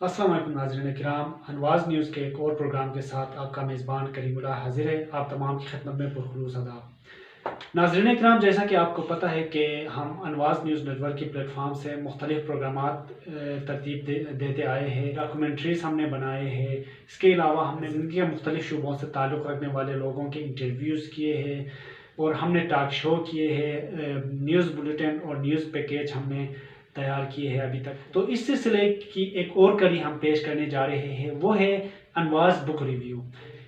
السلام علیکم ناظرین کرام، انواز نیوز کے ایک اور پروگرام کے ساتھ آپ کا میزبان کریم اللہ حاضر ہے، آپ تمام کی خدمت میں پرخلوص آداب۔ ناظرین کرام، جیسا کہ آپ کو پتہ ہے کہ ہم انواز نیوز نیٹ ورک کی پلیٹ فارم سے مختلف پروگرامات ترتیب دیتے آئے ہیں، ڈاکومنٹریز ہم نے بنائے ہیں، اس کے علاوہ ہم نے زندگی کے مختلف شعبوں سے تعلق رکھنے والے لوگوں کے انٹرویوز کیے ہیں، اور ہم نے ٹاک شو کیے ہیں، نیوز بلیٹن اور نیوز پیکیج ہم نے تیار کیے ہیں ابھی تک۔ تو اس سلسلے کی ایک اور کڑی ہم پیش کرنے جا رہے ہیں، وہ ہے انواز بک ریویو۔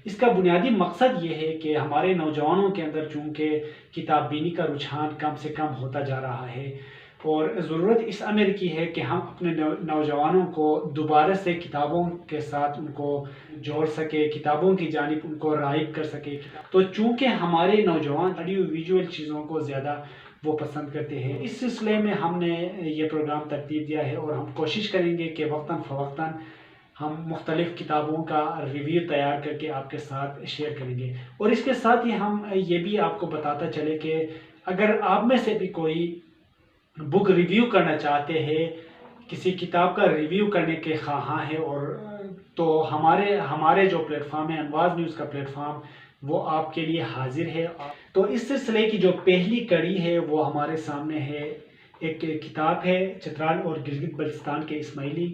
اس کا بنیادی مقصد یہ ہے کہ ہمارے نوجوانوں کے اندر چونکہ کتاب بینی کا رجحان کم سے کم ہوتا جا رہا ہے، اور ضرورت اس امر کی ہے کہ ہم اپنے نوجوانوں کو دوبارہ سے کتابوں کے ساتھ ان کو جوڑ سکے، کتابوں کی جانب ان کو راغب کر سکے۔ تو چونکہ ہمارے نوجوان آڈیو ویژول چیزوں کو زیادہ وہ پسند کرتے ہیں، اس سلسلے میں ہم نے یہ پروگرام ترتیب دیا ہے، اور ہم کوشش کریں گے کہ وقتاً فوقتاً ہم مختلف کتابوں کا ریویو تیار کر کے آپ کے ساتھ شیئر کریں گے۔ اور اس کے ساتھ ہی ہم یہ بھی آپ کو بتاتا چلے کہ اگر آپ میں سے بھی کوئی بک ریویو کرنا چاہتے ہیں، کسی کتاب کا ریویو کرنے کے خواہاں ہیں، اور تو ہمارے جو پلیٹ فارم ہے انواز نیوز کا پلیٹ فارم، وہ آپ کے لیے حاضر ہے۔ تو اس سلسلے کی جو پہلی کڑی ہے وہ ہمارے سامنے ہے، ایک کتاب ہے چترال اور گلگت بلتستان کے اسماعیلی،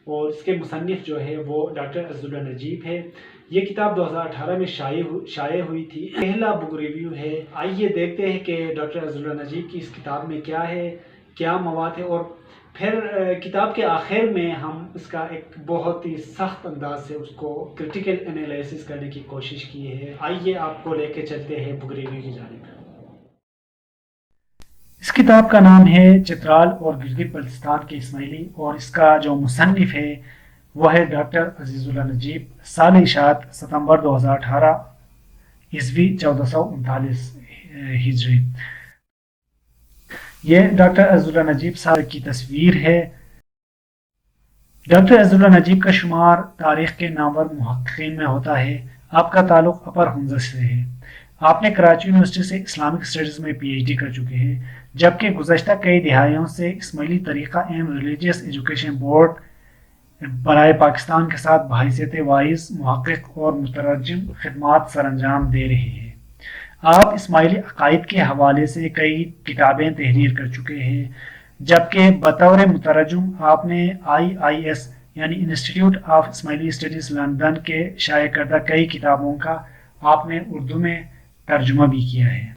اور اس کے مصنف جو ہے وہ ڈاکٹر عزاللہ نجیب ہے۔ یہ کتاب 2018 میں شائع ہوئی تھی، پہلا بک ریویو ہے۔ آئیے دیکھتے ہیں کہ ڈاکٹر عزاللہ نجیب کی اس کتاب میں کیا ہے، کیا مواد ہے، اور پھر کتاب کے آخر میں ہم اس کا ایک بہت ہی سخت انداز سے اس کو کرٹیکل انالیسس کرنے کی کوشش کی ہے۔ آئیے آپ کو لے کے چلتے ہیں بک ریویو کی جانب۔ اس کتاب کا نام ہے چترال اور گلگت بلتستان کے اسماعیلی، اور اس کا جو مصنف ہے وہ ہے ڈاکٹر عزیز اللہ نجیب۔ سال اشاعت ستمبر 2018 عیسوی 1439 ہجری۔ یہ ڈاکٹر عزاللہ نجیب صاحب کی تصویر ہے۔ ڈاکٹر عزاللہ نجیب کا شمار تاریخ کے نامور محققین میں ہوتا ہے۔ آپ کا تعلق اپر حنزہ سے ہے۔ آپ نے کراچی یونیورسٹی سے اسلامک اسٹڈیز میں پی ایچ ڈی کر چکے ہیں، جبکہ گزشتہ کئی دہائیوں سے اسماعیلی طریقہ ریلیجیس ایجوکیشن بورڈ برائے پاکستان کے ساتھ بحیثیت وائز محقق اور مترجم خدمات سر انجام دے رہے ہیں۔ آپ اسماعیلی عقائد کے حوالے سے کئی کتابیں تحریر کر چکے ہیں، جبکہ بطور مترجم آپ نے IIS یعنی institute of Ismaili studies London کے شائع کردہ کئی کتابوں کا آپ نے اردو میں ترجمہ بھی کیا ہے۔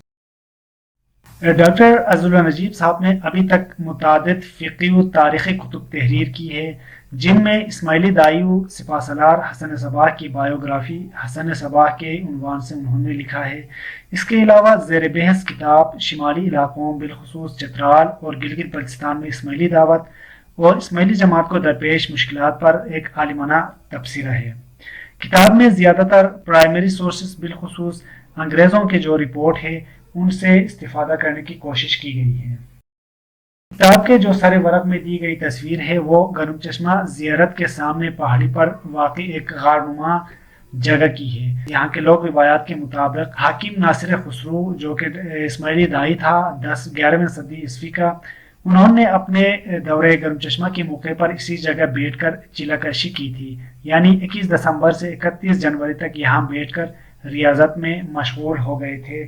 ڈاکٹر عزاللہ نجیب صاحب نے ابھی تک متعدد فقہی و تاریخی کتب تحریر کی ہے، جن میں اسماعیلی داعیو سپہ سالار حسن صباح کی بائیوگرافی حسن صباح کے عنوان سے انہوں نے لکھا ہے۔ اس کے علاوہ زیر بحث کتاب شمالی علاقوں بالخصوص چترال اور گلگت بلتستان میں اسماعیلی دعوت اور اسماعیلی جماعت کو درپیش مشکلات پر ایک عالمانہ تبصرہ ہے۔ کتاب میں زیادہ تر پرائمری سورسز بالخصوص انگریزوں کے جو رپورٹ ہے ان سے استفادہ کرنے کی کوشش کی گئی ہے۔ کتاب کے جو سر ورق میں دی گئی تصویر ہے وہ گرم چشمہ زیارت کے سامنے پہاڑی پر واقع ایک غارنما جگہ کی ہے۔ یہاں کے لوگ روایات کے مطابق حاکم ناصر خسرو جو کہ اسماعیلی داعی تھا 11ویں صدی عیسوی کا، انہوں نے اپنے دورہ گرم چشمہ کے موقع پر اسی جگہ بیٹھ کر چلہ کشی کی تھی، یعنی 21 دسمبر سے 31 جنوری تک یہاں بیٹھ کر ریاضت میں مشغول ہو گئے تھے۔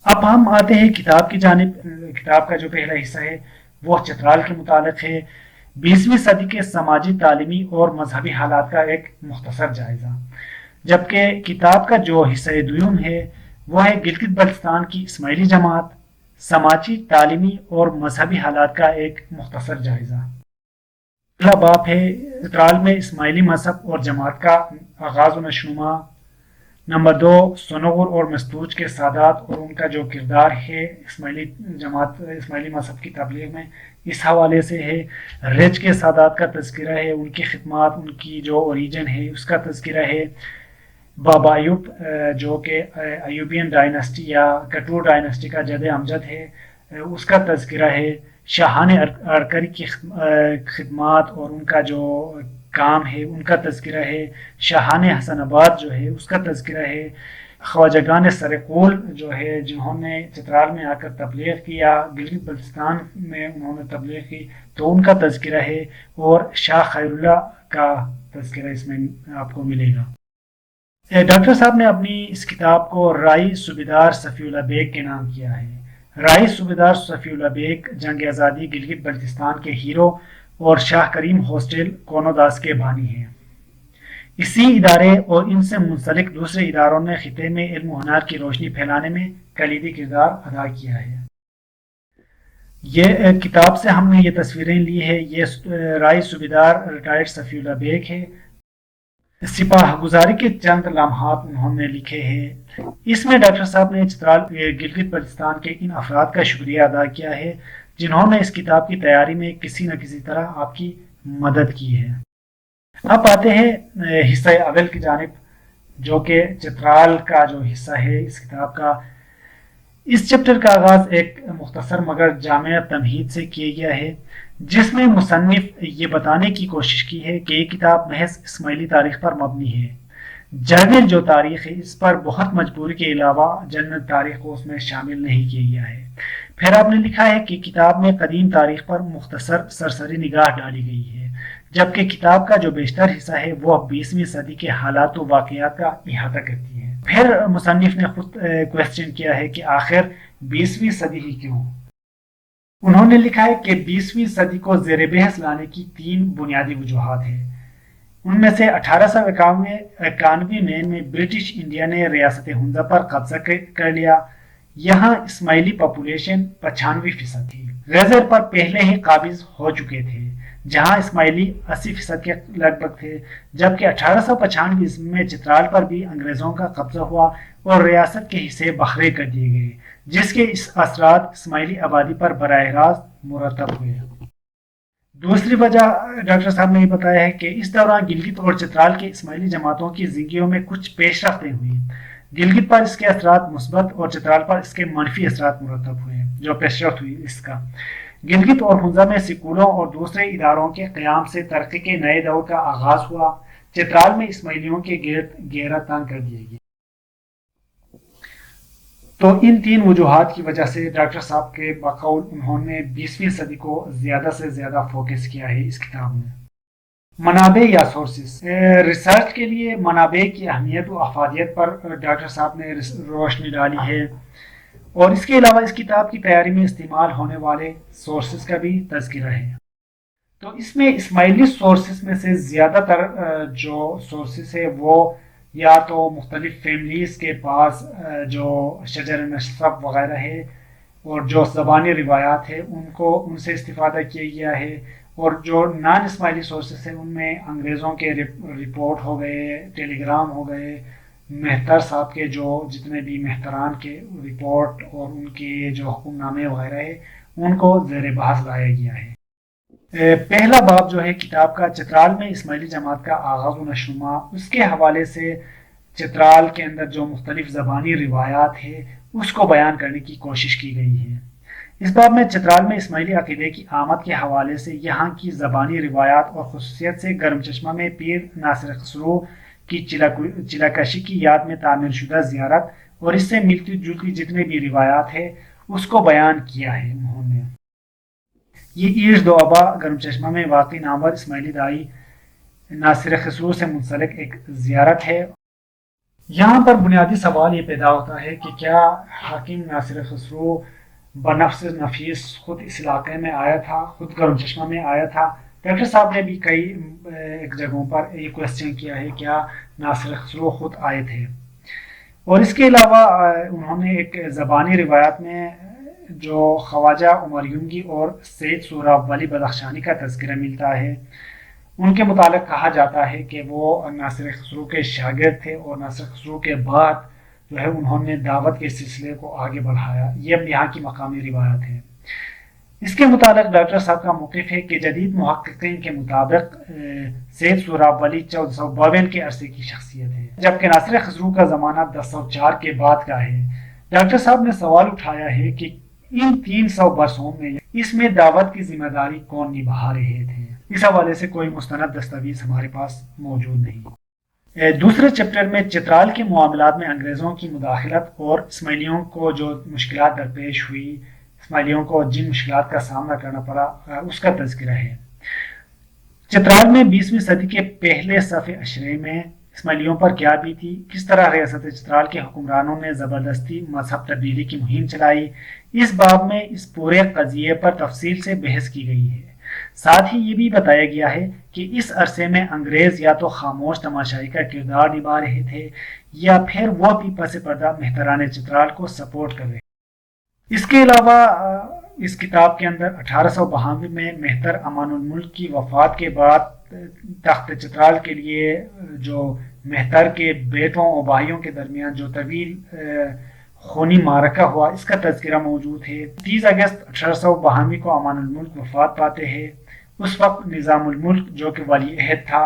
اب ہم آتے ہیں کتاب کی جانب۔ کتاب کا جو پہلا حصہ ہے وہ چترال کے متعلق ہے، 20ویں صدی کے سماجی، تعلیمی اور مذہبی حالات کا ایک مختصر جائزہ، جبکہ کتاب کا جو حصہ دوم ہے وہ ہے گلگت بلتستان کی اسماعیلی جماعت، سماجی، تعلیمی اور مذہبی حالات کا ایک مختصر جائزہ۔ پہلا باب ہے چترال میں اسماعیلی مذہب اور جماعت کا آغاز و نشوما۔ نمبر 2 سنور اور مستوج کے سادات اور ان کا جو کردار ہے اسماعیلی جماعت اسماعیلی مذہب کی تبلیغ میں، اس حوالے سے ہے۔ رج کے سادات کا تذکرہ ہے، ان کی خدمات، ان کی جو اوریجن ہے اس کا تذکرہ ہے۔ بابا ایوب جو کہ ایوبین ڈائنسٹی یا کٹور ڈائنسٹی کا جد امجد ہے، اس کا تذکرہ ہے۔ شاہان ارکری کی خدمات اور ان کا جو کام ہے ان کا تذکرہ ہے۔ شاہان حسن آباد جو ہے اس کا تذکرہ ہے۔ خواجگان سرقول جو ہے جنہوں نے چترال میں آ کر تبلیغ کیا، گلگت بلتستان میں انہوں نے تبلیغ کی، تو ان کا تذکرہ ہے، اور شاہ خیر اللہ کا تذکرہ اس میں آپ کو ملے گا۔ ڈاکٹر صاحب نے اپنی اس کتاب کو رائی صوبیدار صفی اللہ بیگ کے نام کیا ہے۔ رائی صوبیدار صفی اللہ بیگ جنگ آزادی گلگت بلتستان کے ہیرو اور شاہ کریم ہاسٹل کونو داس کے بانی ہیں۔ اسی ادارے اور ان سے منسلک دوسرے اداروں نے خطے میں علم و ہنر کی روشنی پھیلانے میں کلیدی کردار ادا کیا ہے۔ یہ کتاب سے ہم نے یہ تصویریں لی ہے، یہ رائی صوبیدار ریٹائرڈ صفی اللہ بیگ ہے۔ سپاہ گزاری کے چند لمحات انہوں نے لکھے ہیں۔ اس میں ڈاکٹر صاحب نے چترال گلگت بلتستان کے ان افراد کا شکریہ ادا کیا ہے جنہوں نے اس کتاب کی تیاری میں کسی نہ کسی طرح آپ کی مدد کی ہے۔ اب آتے ہیں حصہ اول کی جانب، جو کہ چترال کا جو حصہ ہے اس کتاب کا۔ اس چیپٹر کا آغاز ایک مختصر مگر جامع تمہید سے کیا گیا ہے، جس میں مصنف یہ بتانے کی کوشش کی ہے کہ یہ کتاب محض اسماعیلی تاریخ پر مبنی ہے۔ جرنل جو تاریخ ہے اس پر بہت مجبوری کے علاوہ جنرل تاریخ کو اس میں شامل نہیں کیا گیا ہے۔ پھر آپ نے لکھا ہے کہ کتاب میں قدیم تاریخ پر مختصر سرسری نگاہ ڈالی گئی ہے، جبکہ کتاب کا جو بیشتر حصہ ہے وہ 20ویں صدی کے حالات و واقعات کا احاطہ کرتی ہے۔ پھر مصنف نے خود کویسچن کیا ہے کہ آخر 20ویں صدی ہی کیوں؟ انہوں نے لکھا ہے کہ 20ویں صدی کو زیر بحث لانے کی 3 بنیادی وجوہات ہیں۔ ان میں سے 1891 میں برٹش انڈیا نے ریاست ہنزا پر قبضہ کر لیا۔ یہاں اسماعیلی پاپولیشن 95% تھی، غزر پر پہلے ہی قابض ہو چکے تھے، جہاں اسماعیلی 80% کے لگ بھگ تھے، جبکہ 1895 میں چترال پر بھی انگریزوں کا قبضہ ہوا اور ریاست کے حصے بکھرے کر دیے گئے، جس کے اس اثرات اسماعیلی آبادی پر براہ راست مرتب ہوئے۔ دوسری وجہ ڈاکٹر صاحب نے یہ بتایا ہے کہ اس دوران گلگت اور چترال کے اسماعیلی جماعتوں کی زندگیوں میں کچھ پیش رفتیں ہوئی۔ گلگت پر اس کے اثرات مثبت اور چترال پر اس کے منفی اثرات مرتب ہوئے، جو پیش رفت ہوئی اس کا۔ گلگت اور ہنزا میں سکولوں اور دوسرے اداروں کے قیام سے ترقی کے نئے دور کا آغاز ہوا۔ چترال میں اسماعیلیوں کے گرد گھیرا تنگ کر دیا گیا۔ تو ان 3 وجوہات کی وجہ سے ڈاکٹر صاحب کے بقول انہوں نے 20ویں صدی کو زیادہ سے زیادہ فوکس کیا ہے اس کتاب میں۔ منابع یا سورسز، ریسرچ کے لیے منابع کی اہمیت و افادیت پر ڈاکٹر صاحب نے روشنی ڈالی ہے، اور اس کے علاوہ اس کتاب کی تیاری میں استعمال ہونے والے سورسز کا بھی تذکرہ ہے۔ تو اس میں اسماعیلی سورسز میں سے زیادہ تر جو سورسز ہے وہ یا تو مختلف فیملیز کے پاس جو شجر نسب وغیرہ ہے اور جو زبانی روایات ہے ان سے استفادہ کیا گیا ہے، اور جو نان اسماعیلی سورسز ہیں ان میں انگریزوں کے رپورٹ ہو گئے، ٹیلی گرام ہو گئے، مہتر صاحب کے جو جتنے بھی مہتران کے رپورٹ اور ان کے جو حکم نامے وغیرہ ہے ان کو زیر بحث لایا گیا ہے۔ پہلا باب جو ہے کتاب کا چترال میں اسماعیلی جماعت کا آغاز و نشوما، اس کے حوالے سے چترال کے اندر جو مختلف زبانی روایات ہے اس کو بیان کرنے کی کوشش کی گئی ہے۔ اس باب میں چترال میں اسماعیلی عقیدے کی آمد کے حوالے سے یہاں کی زبانی روایات اور خصوصیت سے گرم چشمہ میں پیر ناصر خسرو کی چلاکشی کی یاد میں تعمیر شدہ زیارت اور اس سے ملتی جلتی جتنے بھی روایات ہے اس کو بیان کیا ہے انہوں نے۔ یہ عیش دوابہ گرم چشمہ میں واقع نامور اسماعیلی دائی ناصر خسرو سے منسلک ایک زیارت ہے۔ یہاں پر بنیادی سوال یہ پیدا ہوتا ہے کہ کیا حاکم ناصر خسرو بنفس نفیس خود اس علاقے میں آیا تھا، خود گرم چشمہ میں آیا تھا؟ ڈاکٹر صاحب نے بھی کئی ایک جگہوں پر یہ کویسچن کیا ہے کیا ناصر خسرو خود آئے تھے، اور اس کے علاوہ انہوں نے ایک زبانی روایات میں جو خواجہ عمر یونگی اور سید سہراب ولی بدخشانی کا تذکرہ ملتا ہے، ان کے متعلق کہا جاتا ہے کہ وہ ناصر خسرو کے شاگرد تھے اور ناصر خسرو کے بعد جو ہے انہوں نے دعوت کے سلسلے کو آگے بڑھایا۔ یہ اب یہاں کی مقامی روایت ہے۔ اس کے متعلق ڈاکٹر صاحب کا موقف ہے کہ جدید محققین کے مطابق سید سہراب ولی 1452 کے عرصے کی شخصیت ہے، جبکہ ناصر خسرو کا زمانہ 1004 کے بعد کا ہے۔ ڈاکٹر صاحب نے سوال اٹھایا ہے کہ ان 300 برسوں میں اس میں دعوت کی ذمہ داری کون نبھا رہے تھے؟ اس حوالے سے کوئی مستند دستاویز ہمارے پاس موجود نہیں۔ دوسرے چیپٹر میں چترال کے معاملات میں انگریزوں کی مداخلت اور اسماعیلیوں کو جو مشکلات درپیش ہوئی، اسماعیلیوں کو جن مشکلات کا سامنا کرنا پڑا، اس کا تذکرہ ہے۔ چترال میں 20ویں صدی کے پہلے صفحے اشرے میں اسماعیلیوں پر کیا بھی تھی، کس طرح ریاست چترال کے حکمرانوں نے زبردستی مذہب تبدیلی کی مہم چلائی، اس باب میں اس پورے قضیے پر تفصیل سے بحث کی گئی ہے۔ ساتھ ہی یہ بھی بتایا گیا ہے کہ اس عرصے میں انگریز یا تو خاموش تماشائی کا کردار نبھا رہے تھے یا پھر وہ بھی پس پردہ مہتران چترال کو سپورٹ کر رہے تھے۔ اس کے علاوہ اس کتاب کے اندر 1852 میں مہتر امان الملک کی وفات کے بعد تخت چترال کے لیے جو مہتر کے بیٹوں اور بھائیوں کے درمیان جو طویل خونی معرکہ ہوا، اس کا تذکرہ موجود ہے۔ 30 اگست 1852 کو امان الملک وفات پاتے ہیں۔ اس وقت نظام الملک جو کہ ولی عہد تھا،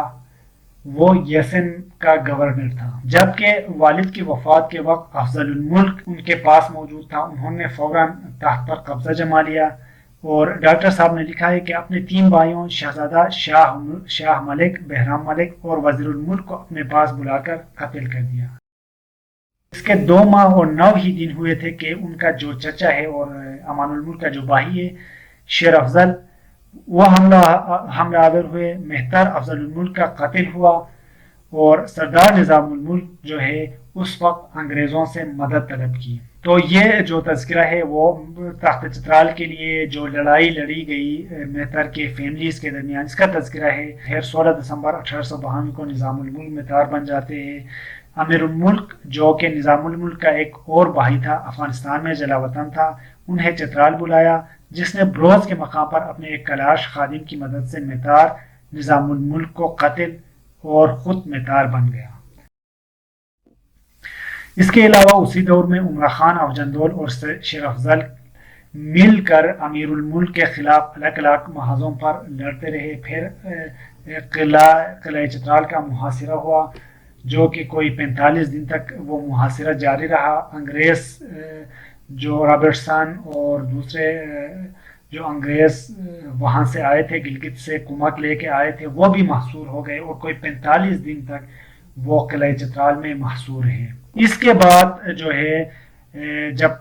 وہ یسن کا گورنر تھا، جبکہ والد کی وفات کے وقت افضل الملک ان کے پاس موجود تھا۔ انہوں نے فوراً تخت پر قبضہ جما لیا، اور ڈاکٹر صاحب نے لکھا ہے کہ اپنے 3 بھائیوں شہزادہ شاہ ملک، بہرام ملک اور وزیر الملک کو اپنے پاس بلا کر قتل کر دیا۔ اس کے 2 ماہ اور 9 ہی دن ہوئے تھے کہ ان کا جو چچا ہے اور امان الملک کا جو بھائی ہے شیر افضل، وہ حملہ آور ہوئے۔ مہتر افضل الملک کا قتل ہوا، اور سردار نظام الملک جو ہے اس وقت انگریزوں سے مدد طلب کی۔ تو یہ جو تذکرہ ہے وہ تخت چترال کے لیے جو لڑائی لڑی گئی مہتر کے فیملیز کے درمیان، اس کا تذکرہ ہے۔ پھر 16 دسمبر 1852 کو نظام الملک مہتر بن جاتے ہیں۔ امیر الملک جو کہ نظام الملک کا ایک اور بھائی تھا، افغانستان میں جلا وطن تھا، انہیں چترال بلایا، جس نے بروز کے مقام پر اپنے ایک کلاش خادم کی مدد سے مہتر نظام الملک کو قتل اور خود مہتر بن گیا۔ اس کے علاوہ اسی دور میں عمرہ خان افجندول اور شیر افضل مل کر امیر الملک کے خلاف الگ الگ محاذوں پر لڑتے رہے۔ پھر قلعہ چترال کا محاصرہ ہوا، جو کہ کوئی 45 دن تک وہ محاصرہ جاری رہا۔ انگریز جو رابرٹسن اور دوسرے جو انگریز وہاں سے آئے تھے، گلگت سے کمک لے کے آئے تھے، وہ بھی محصور ہو گئے، اور کوئی 45 دن تک وہ قلعہ چترال میں محصور ہیں۔ اس کے بعد جو ہے جب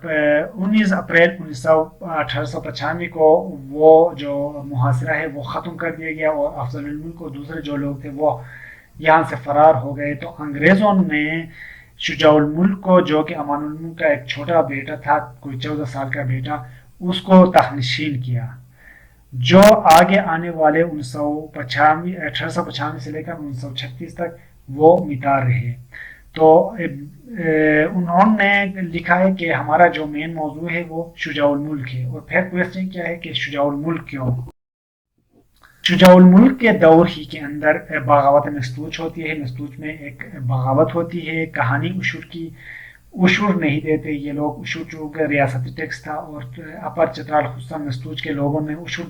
19 اپریل 1895 کو وہ جو محاصرہ ہے وہ ختم کر دیا گیا، اور افضل الملک اور دوسرے جو لوگ تھے وہ یہاں سے فرار ہو گئے، تو انگریزوں نے شجاع الملک کو، جو کہ امان الملک کا ایک چھوٹا بیٹا تھا، کوئی 14 سال کا بیٹا، اس کو تخت کیا، جو آگے آنے والے 1895 سے لے کر 1936 تک وہ متار رہے۔ تو انہوں نے لکھا ہے کہ ہمارا جو مین موضوع ہے وہ شجاع الملک ہے، اور پھر کویسچن کیا ہے کہ شجاع الملک کیوں؟ شجاع الملک کے دور ہی کے اندر بغاوت مستوج ہوتی ہے۔ مستوج میں ایک بغاوت ہوتی ہے، کہانی عشور کی، عشور نہیں دیتے یہ لوگ، عشور چونکہ ریاستی ٹیکس تھا، اور اپر چترال خصوصاً مستوج کے لوگوں نے عشور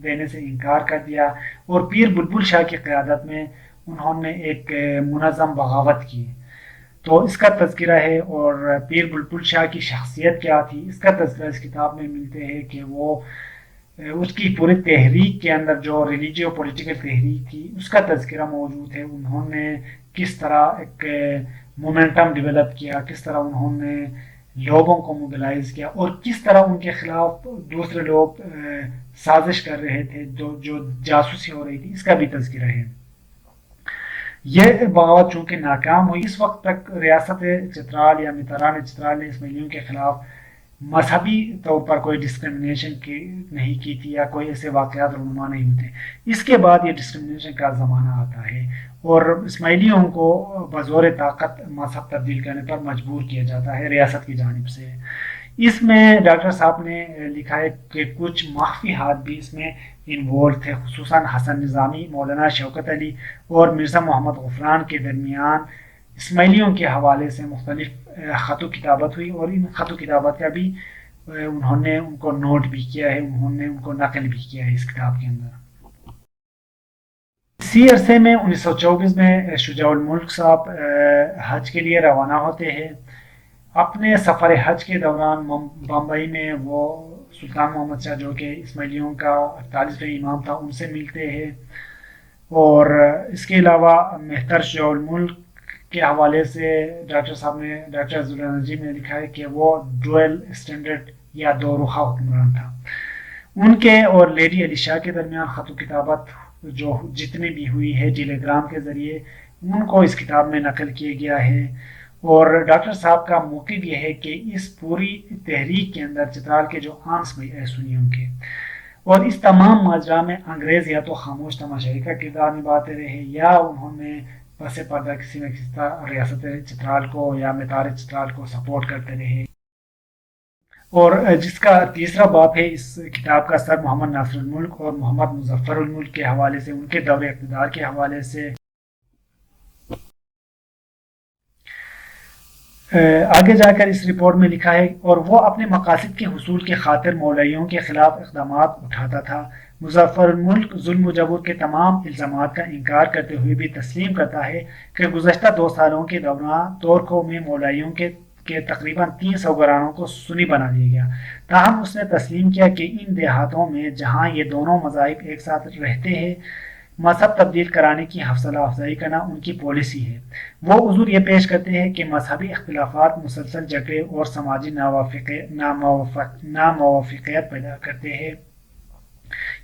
دینے سے انکار کر دیا، اور پیر بلبل شاہ کی قیادت میں انہوں نے ایک منظم بغاوت کی۔ تو اس کا تذکرہ ہے، اور پیر بلبل شاہ کی شخصیت کیا تھی، اس کا تذکرہ اس کتاب میں ملتے ہیں کہ وہ اس کی پوری تحریک کے اندر جو ریلیجیو پولیٹیکل تحریک تھی اس کا تذکرہ موجود ہے۔ انہوں نے کس طرح ایک مومنٹم ڈیولپ کیا، کس طرح انہوں نے لوگوں کو موبلائز کیا، اور کس طرح ان کے خلاف دوسرے لوگ سازش کر رہے تھے، جو جاسوسی ہو رہی تھی، اس کا بھی تذکرہ ہے۔ یہ بغاوت چونکہ ناکام ہوئی، اس وقت تک ریاست چترال یا متران چترال نے اسماعیلیوں کے خلاف مذہبی طور پر کوئی ڈسکرمنیشن نہیں کی تھی، یا کوئی ایسے واقعات رونما نہیں ہوتے۔ اس کے بعد یہ ڈسکرمنیشن کا زمانہ آتا ہے، اور اسماعیلیوں کو بزور طاقت مذہب تبدیل کرنے پر مجبور کیا جاتا ہے ریاست کی جانب سے۔ اس میں ڈاکٹر صاحب نے لکھا ہے کہ کچھ مخفی ہاتھ بھی اس میں انوالو تھے، خصوصاً حسن نظامی، مولانا شوکت علی اور مرزا محمد غفران کے درمیان اسماعیلیوں کے حوالے سے مختلف خط و کتابت ہوئی، اور ان خط و کتابت کا بھی انہوں نے ان کو نوٹ بھی کیا ہے، انہوں نے ان کو نقل بھی کیا ہے اس کتاب کے اندر۔ اسی عرصے میں 1924 میں شجاع الملک صاحب حج کے لیے روانہ ہوتے ہیں۔ اپنے سفر حج کے دوران بمبئی میں وہ سلطان محمد شاہ، جو کہ اسماعیلیوں کا 48ویں امام تھا، ان سے ملتے ہیں، اور اس کے علاوہ مہتر شجاع الملک کے حوالے سے ڈاکٹر صاحب نے ڈاکٹر عزیز نجیب نے لکھا ہے کہ وہ ڈویل اسٹینڈرڈ یا دو رخا حکمران تھا. ان کے اور لیڈی علی شاہ کے درمیان خط و کتابت جو جتنی بھی ہوئی ہے ٹیلی گرام کے ذریعے ان کو اس کتاب میں نقل کیا گیا ہے. اور ڈاکٹر صاحب کا موقف یہ ہے کہ اس پوری تحریک کے اندر چترال کے جو عام سنیوں کے اور اس تمام ماجرا میں انگریز یا تو خاموش تماشائی کا کردار نبھاتے رہے یا انہوں نے پس پردہ کسی نہ کسی طرح ریاست چترال کو یا متار چترال کو سپورٹ کرتے رہے. اور جس کا تیسرا باب ہے اس کتاب کا سر محمد ناصر الملک اور محمد مظفر الملک کے حوالے سے ان کے دور اقتدار کے حوالے سے. آگے جا کر اس رپورٹ میں لکھا ہے اور وہ اپنے مقاصد کے حصول کے خاطر مولویوں کے خلاف اقدامات اٹھاتا تھا. مظفر الملک ظلم و جبر کے تمام الزامات کا انکار کرتے ہوئے بھی تسلیم کرتا ہے کہ گزشتہ 2 سالوں کے دوران تورکھو میں مولویوں کے تقریباً 300 گھرانوں کو سنی بنا دیا گیا. تاہم اس نے تسلیم کیا کہ ان دیہاتوں میں جہاں یہ دونوں مذاہب ایک ساتھ رہتے ہیں مذہب تبدیل کرانے کی حوصلہ افزائی کرنا ان کی پالیسی ہے. وہ عذر یہ پیش کرتے ہیں کہ مذہبی اختلافات مسلسل جھگڑے اور سماجی ناموافقیت پیدا کرتے ہیں.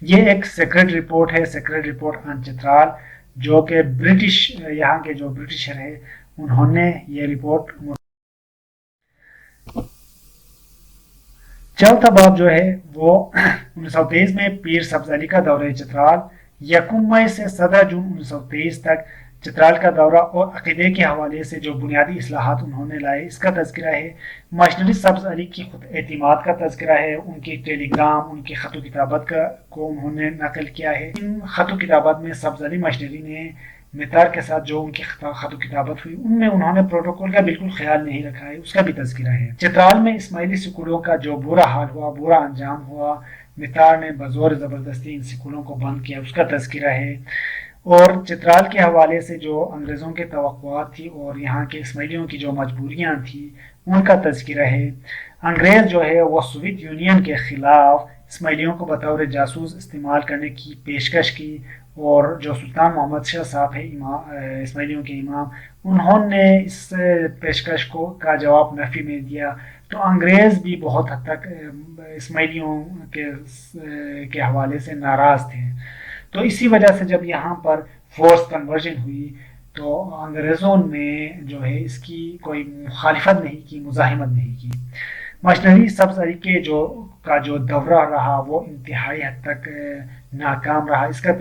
یہ ایک سیکرٹ رپورٹ ہے، سیکرٹ رپورٹ آن چترال، جو کہ برٹش یہاں کے جو برٹشر ہے انہوں نے یہ رپورٹ. چوتھا باب جو ہے وہ 1923 میں پیر سبز علی کا دورہ چترال، 1 مئی سے 17 جون 1923 تک چترال کا دورہ اور عقیدے کے حوالے سے جو بنیادی اصلاحات انہوں نے لائے اس کا تذکرہ ہے. مشنری سبز علی کی خود اعتماد کا تذکرہ ہے، ان کی ٹیلی گرام، ان کی خط و کتابت کو انہوں نے نقل کیا ہے. ان خط و کتابت میں سبز علی مشنری نے متار کے ساتھ جو ان کی خط و کتابت ہوئی ان میں انہوں نے پروٹوکول کا بالکل خیال نہیں رکھا ہے، اس کا بھی تذکرہ ہے. چترال میں اسماعیلی سکولوں کا جو برا حال ہوا، برا انجام ہوا، متار نے بزور زبردستی ان سکولوں کو بند کیا، اس کا تذکرہ ہے. اور چترال کے حوالے سے جو انگریزوں کے توقعات تھی اور یہاں کے اسماعیلیوں کی جو مجبوریاں تھیں ان کا تذکرہ ہے. انگریز جو ہے وہ سوویت یونین کے خلاف اسماعیلیوں کو بطور جاسوس استعمال کرنے کی پیشکش کی اور جو سلطان محمد شاہ صاحب ہے اسماعیلیوں کے امام، انہوں نے اس پیشکش کا جواب نفی میں دیا. تو انگریز بھی بہت حد تک اسماعیلیوں کے حوالے سے ناراض تھے. تو اسی وجہ سے جب یہاں پر فورس کنورژن ہوئی تو انگریزوں نے جو ہے اس کی کوئی مخالفت نہیں کی، مزاحمت نہیں کی. مشنری سبز علی کے جو دورہ رہا وہ انتہائی حد تک ناکام رہا، اس کا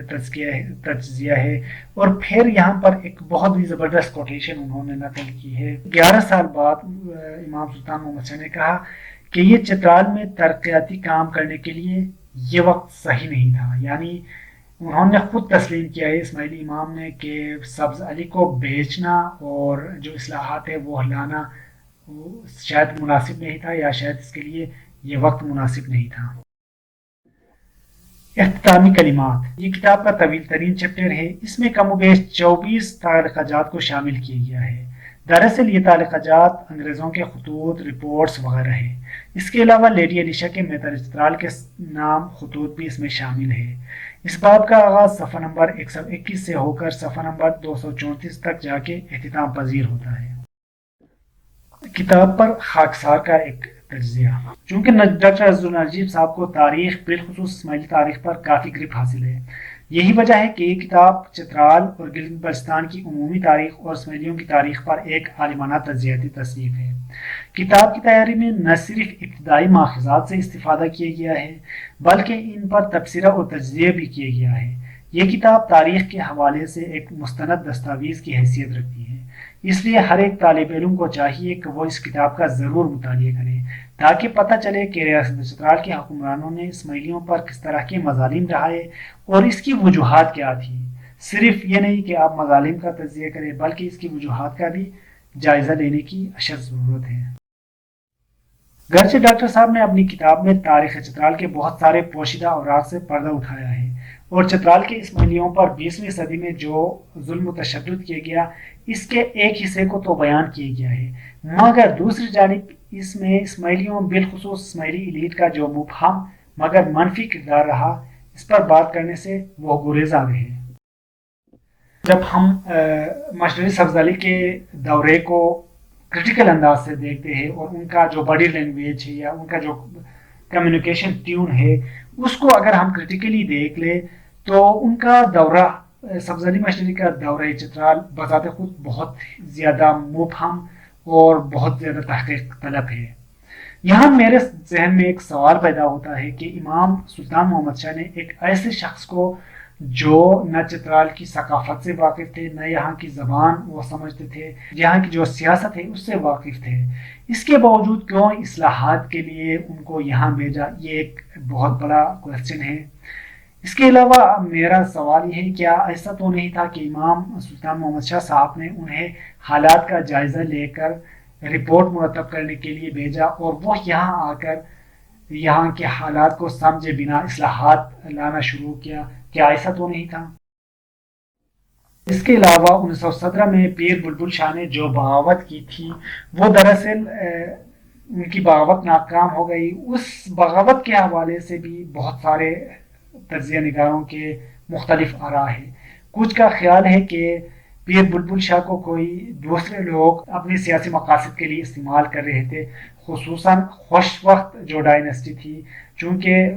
تجزیہ ہے. اور پھر یہاں پر ایک بہت ہی زبردست کوٹیشن انہوں نے نقل کی ہے. 11 سال بعد امام سلطان محمد شاہ نے کہا کہ یہ چترال میں ترقیاتی کام کرنے کے لیے یہ وقت صحیح نہیں تھا. یعنی انہوں نے خود تسلیم کیا ہے اسماعیلی امام نے کہ سبز علی کو بیچنا اور جو اصلاحات ہے وہ لانا شاید مناسب نہیں تھا، یا شاید اس کے لیے یہ وقت مناسب نہیں تھا. اختتامی کلمات. یہ کتاب کا طویل ترین چیپٹر ہے، اس میں کم و بیش 24 تعلیقہ جات کو شامل کیا گیا ہے. دراصل یہ تعلیقہ جات انگریزوں کے خطوط، رپورٹس وغیرہ ہے. اس کے علاوہ لیڈی علی شاہ کے متر چترال کے نام خطوط بھی اس میں شامل ہے. اس باب کا آغاز صفحہ نمبر 121 سے ہو کر صفحہ نمبر 234 تک جا کے اختتام پذیر ہوتا ہے. کتاب پر خاکسار کا ایک تجزیہ. چونکہ ڈاکٹر عزیز نجیب صاحب کو تاریخ بالخصوص اسماعیلی تاریخ پر کافی گرپ حاصل ہے، یہی وجہ ہے کہ یہ کتاب چترال اور گلگت بلتستان کی عمومی تاریخ اور اسماعیلیوں کی تاریخ پر ایک عالمانہ تجزیاتی تصنیف ہے. کتاب کی تیاری میں نہ صرف ابتدائی ماخذات سے استفادہ کیا گیا ہے بلکہ ان پر تبصرہ اور تجزیہ بھی کیا گیا ہے. یہ کتاب تاریخ کے حوالے سے ایک مستند دستاویز کی حیثیت رکھتی ہے، اس لیے ہر ایک طالب علم کو چاہیے کہ وہ اس کتاب کا ضرور مطالعہ کرے تاکہ پتہ چلے کہ ریاست چترال کے حکمرانوں نے اسماعیلیوں پر کس طرح کے مظالم ڈھائے اور اس کی وجوہات کیا تھی. صرف یہ نہیں کہ آپ مظالم کا تجزیہ کریں بلکہ اس کی وجوہات کا بھی جائزہ لینے کی اشد ضرورت ہے. گرچہ ڈاکٹر صاحب نے اپنی کتاب میں تاریخ چترال کے بہت سارے پوشیدہ اوراق سے پردہ اٹھایا ہے اور چترال کے اسماعیلیوں پر 20ویں صدی میں جو ظلم و تشدد کیا گیا اس کے ایک حصے کو تو بیان کیا گیا ہے، مگر دوسری جانب اس میں اسماعیلیوں بالخصوص اسماعیلی ایلیٹ کا جو مبہم مگر منفی کردار رہا اس پر بات کرنے سے وہ گریز آ گئے ہیں. جب ہم مشرف افضالی کے دورے کو کرٹیکل انداز سے دیکھتے ہیں اور ان کا جو باڈی لینگویج ہے یا ان کا جو کمیونیکیشن ٹیون ہے اس کو اگر ہم کرٹیکلی دیکھ لیں تو ان کا دورہ سبزلی مشرقی کا دورہ چترال بذات خود بہت زیادہ مبہم اور بہت زیادہ تحقیق طلب ہے. یہاں میرے ذہن میں ایک سوال پیدا ہوتا ہے کہ امام سلطان محمد شاہ نے ایک ایسے شخص کو جو نہ چترال کی ثقافت سے واقف تھے نہ یہاں کی زبان وہ سمجھتے تھے, یہاں کی جو سیاست ہے اس سے واقف تھے, اس کے باوجود کیوں اصلاحات کے لیے ان کو یہاں بھیجا, یہ ایک بہت بڑا کوشچن ہے. اس کے علاوہ میرا سوال یہ ہے کیا ایسا تو نہیں تھا کہ امام سلطان محمد شاہ صاحب نے انہیں حالات کا جائزہ لے کر رپورٹ مرتب کرنے کے لیے بھیجا اور وہ یہاں آ کر یہاں کے حالات کو سمجھے بنا اصلاحات لانا شروع کیا, کیا ایسا تو نہیں تھا؟ اس کے علاوہ 1917 میں پیر بلبل شاہ نے جو بغاوت کی تھی وہ دراصل ان کی بغاوت ناکام ہو گئی. اس بغاوت کے حوالے سے بھی بہت سارے تجزیہ نگاروں کے مختلف آراء ہیں. کچھ کا خیال ہے کہ پیر بلبل شاہ کو کوئی دوسرے لوگ اپنی سیاسی مقاصد کے لیے استعمال کر رہے تھے, خصوصاً خوش وقت جو ڈائنسٹی تھی, چونکہ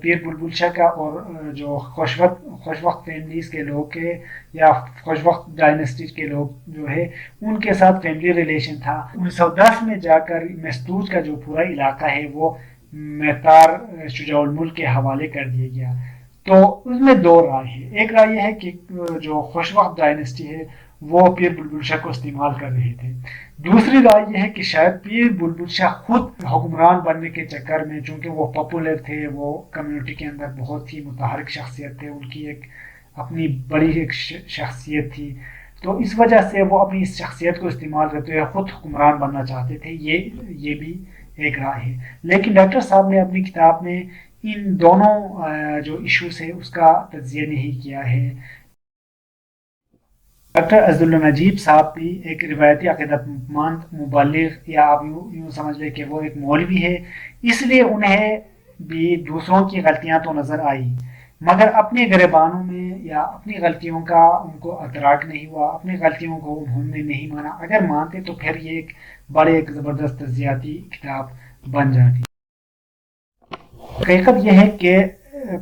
پیر بلبل شاہ کا اور جو خوش وقت فیملیز کے لوگ کے یا خوش وقت ڈائنسٹی کے لوگ جو ہے ان کے ساتھ فیملی ریلیشن تھا. 1910 میں جا کر مستوج کا جو پورا علاقہ ہے وہ مہتار شجاع الملک کے حوالے کر دیا گیا. تو اس میں دو رائے ہیں. ایک رائے یہ ہے کہ جو خوش وقت ڈائنسٹی ہے وہ پیر بلبل شاہ کو استعمال کر رہے تھے. دوسری رائے یہ ہے کہ شاید پیر بلبل شاہ خود حکمران بننے کے چکر میں, چونکہ وہ پاپولر تھے, وہ کمیونٹی کے اندر بہت ہی متحرک شخصیت تھے, ان کی ایک اپنی بڑی ایک شخصیت تھی, تو اس وجہ سے وہ اپنی اس شخصیت کو استعمال کرتے ہوئے خود حکمران بننا چاہتے تھے. یہ بھی ایک رائے ہے. لیکن ڈاکٹر صاحب نے اپنی کتاب میں ان دونوں جو ایشوز ہے اس کا تجزیہ نہیں کیا ہے. ڈاکٹر عزیز نجیب صاحب بھی ایک روایتی عقیدت مند مبلغ یا آپ یوں سمجھ لیں کہ وہ ایک مولوی ہے, اس لیے انہیں بھی دوسروں کی غلطیاں تو نظر آئی مگر اپنے گریبانوں میں یا اپنی غلطیوں کا ان کو ادراک نہیں ہوا, اپنی غلطیوں کو انہوں نے نہیں مانا. اگر مانتے تو پھر یہ ایک زبردست تجزیاتی کتاب بن جاتی. حقیقت یہ ہے کہ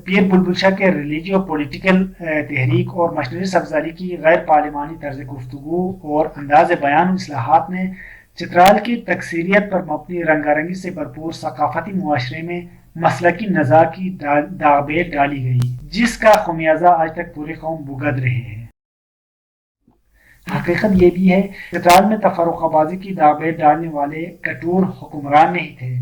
پیر بلبل شاہ کے ریلیجیو پولیٹیکل تحریک اور مشرف افضالی کی غیر پارلیمانی طرز گفتگو اور انداز بیان اصلاحات نے چترال کی تکثیریت پر مبنی رنگارنگی سے بھرپور ثقافتی معاشرے میں مسلکی نزاع کی داغ ڈالی گئی, جس کا خمیازہ آج تک پوری قوم بھگت رہے ہیں. حقیقت یہ بھی ہے چترال میں تفرقہ بازی کی داغ ڈالنے والے کٹور حکمران نہیں تھے,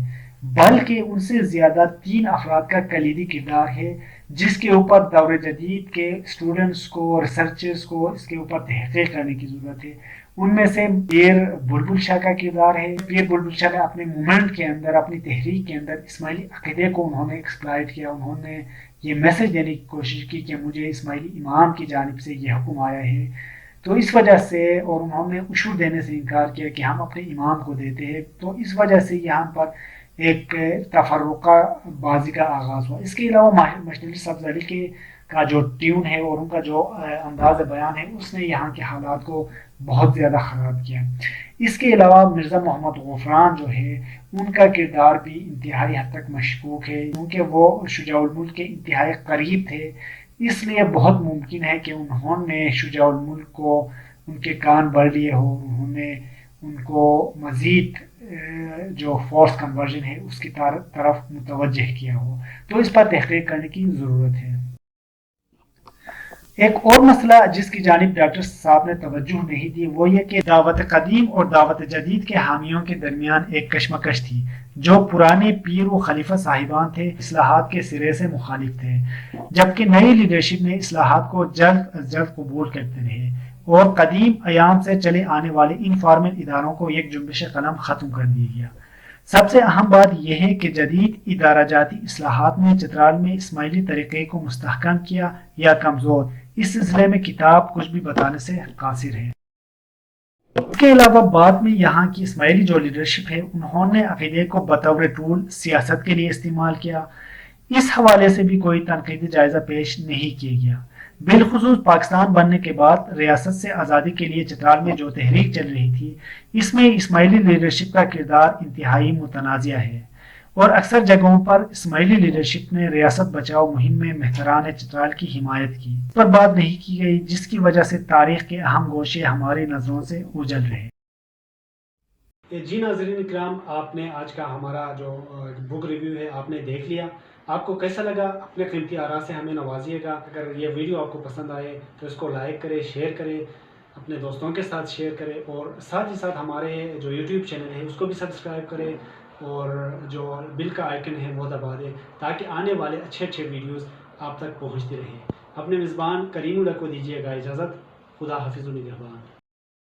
بلکہ ان سے زیادہ 3 افراد کا کلیدی کردار ہے جس کے اوپر دور جدید کے اسٹوڈنٹس کو, ریسرچرز کو اس کے اوپر تحقیق کرنے کی ضرورت ہے. ان میں سے پیر بلبل شاہ کا کردار ہے. پیر بلبل شاہ نے اپنے مومنٹ کے اندر, اپنی تحریک کے اندر اسماعیلی عقیدے کو انہوں نے ایکسپلائٹ کیا, انہوں نے یہ میسج دینے کی کوشش کی کہ مجھے اسماعیلی امام کی جانب سے یہ حکم آیا ہے, تو اس وجہ سے, اور انہوں نے عشور دینے سے انکار کیا کہ ہم اپنے امام کو دیتے ہیں, تو اس وجہ سے یہاں پر ایک تفرقہ بازی کا آغاز ہوا. اس کے علاوہ مشرف افضالی کے کا جو ٹیون ہے اور ان کا جو انداز بیان ہے اس نے یہاں کے حالات کو بہت زیادہ خراب کیا. اس کے علاوہ مرزا محمد غفران جو ہے ان کا کردار بھی انتہائی حد تک مشکوک ہے, کیونکہ وہ شجاع الملک کے انتہائی قریب تھے, اس لیے بہت ممکن ہے کہ انہوں نے شجاع الملک کو ان کے کان بھر لیے ہو, انہوں نے ان کو مزید جو فورس کنورژن ہے اس کی طرف متوجہ کیا ہو, تو اس پر تحقیق کرنے کی ضرورت ہے. ایک اور مسئلہ جس کی جانب ڈاکٹر صاحب نے توجہ نہیں دی وہ یہ کہ دعوت قدیم اور دعوت جدید کے حامیوں کے درمیان ایک کشمکش تھی. جو پرانے پیر و خلیفہ صاحبان تھے اصلاحات کے سرے سے مخالف تھے, جبکہ نئی لیڈرشپ نے اصلاحات کو جلد از جلد قبول کرتے رہے اور قدیم ایام سے چلے آنے والے انفارمل اداروں کو ایک جنبش قلم ختم کر دیا گیا. سب سے اہم بات یہ ہے کہ جدید ادارہ جاتی اصلاحات نے چترال میں اسماعیلی طریقے کو مستحکم کیا یا کمزور, اس سلسلے میں کتاب کچھ بھی بتانے سے قاصر ہے. اس کے علاوہ بعد میں یہاں کی اسماعیلی جو لیڈرشپ ہے انہوں نے عقیدے کو بطور ٹول سیاست کے لیے استعمال کیا. اس حوالے سے بھی کوئی تنقیدی جائزہ پیش نہیں کیا گیا. بالخصوص پاکستان بننے کے بعد ریاست سے آزادی کے لیے چترال میں جو تحریک چل رہی تھی، اس میں اسماعیلی لیڈرشپ کا کردار انتہائی متنازع ہے، اور اکثر جگہوں پر اسماعیلی لیڈرشپ نے ریاست بچاؤ مہم میں مہتران چترال کی حمایت کی، اس پر بات نہیں کی گئی، جس کی وجہ سے تاریخ کے اہم گوشے ہماری نظروں سے اوجھل رہے۔ جی ناظرین اکرام، آپ نے آج کا ہمارا جو بک ریویو ہے آپ نے دیکھ لیا۔ آپ کو کیسا لگا؟ اپنے قیمتی آراء سے ہمیں نوازیے گا۔ اگر یہ ویڈیو آپ کو پسند آئے تو اس کو لائک کریں، شیئر کریں، اپنے دوستوں کے ساتھ شیئر کریں، اور ساتھ ہی ساتھ ہمارے جو یوٹیوب چینل ہے اس کو بھی سبسکرائب کریں، اور جو بل کا آئیکن ہے وہ دبا دیں، تاکہ آنے والے اچھے اچھے ویڈیوز آپ تک پہنچتے رہیں۔ اپنے میزبان کریم اللہ کو دیجیے گا اجازت۔ خدا حافظ و نگہبان۔